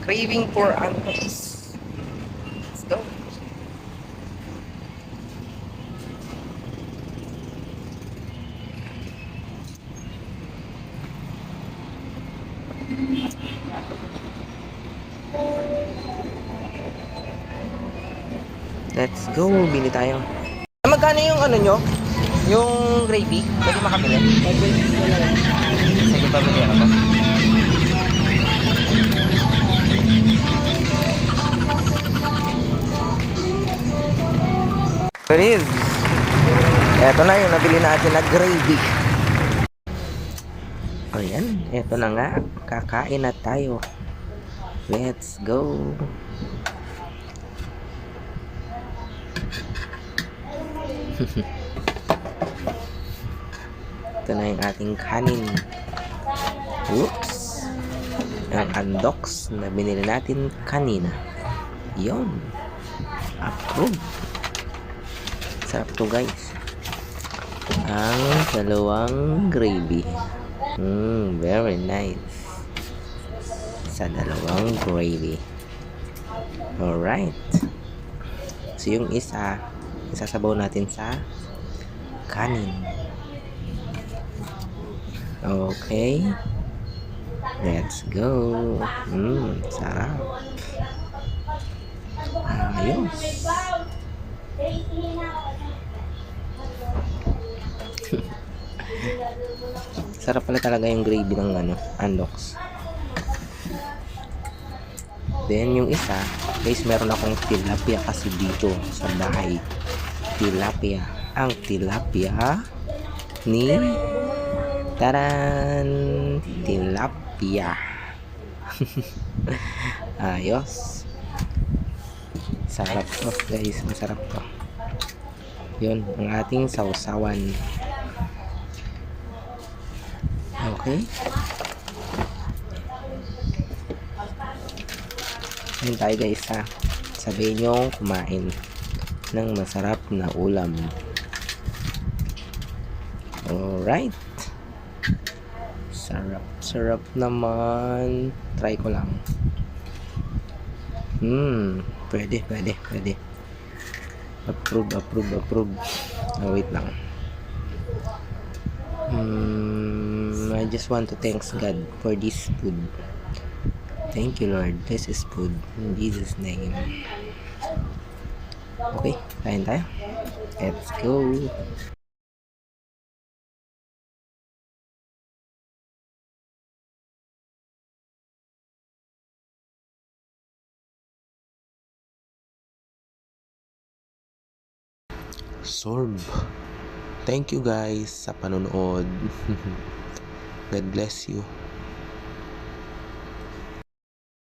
Craving for antos. Let's go. Let's go, bili tayo. Magkano yung ano nyo? Yung gravy? Pwede makabili? Sige, pabili ako. Please. Eto na yung nabili natin na gravy. Ayan, eto na nga. Kakain na tayo. Let's go. Ito na yung ating kanin. Oops. Ang andoks na binili natin kanina. Yun. Approve. Sarap to guys. Ang dalawang gravy. Very nice. Sa dalawang gravy. Alright. So yung isa, isasabaw natin sa kanin. Okay. Let's go. Sarap. Ayos. Sarap pala talaga yung gravy ng andoks. Then yung isa, guys, meron akong tilapia kasi dito sa bahay. Tilapia. Ang tilapia ni taran, tilapia. Ayos. Sarap to guys, masarap to. Yun, ang ating sausawan. Okay. Yun tayo guys ha. Sabihin nyo kumain ng masarap na ulam. Alright. Sarap naman. Try ko lang. Pwede. Approve. Wait lang. I just want to thank God for this food. Thank you, Lord. This is food. In Jesus' name. Okay, kain tayo. Let's go. Sorb. Thank you guys sa panonood. God bless you.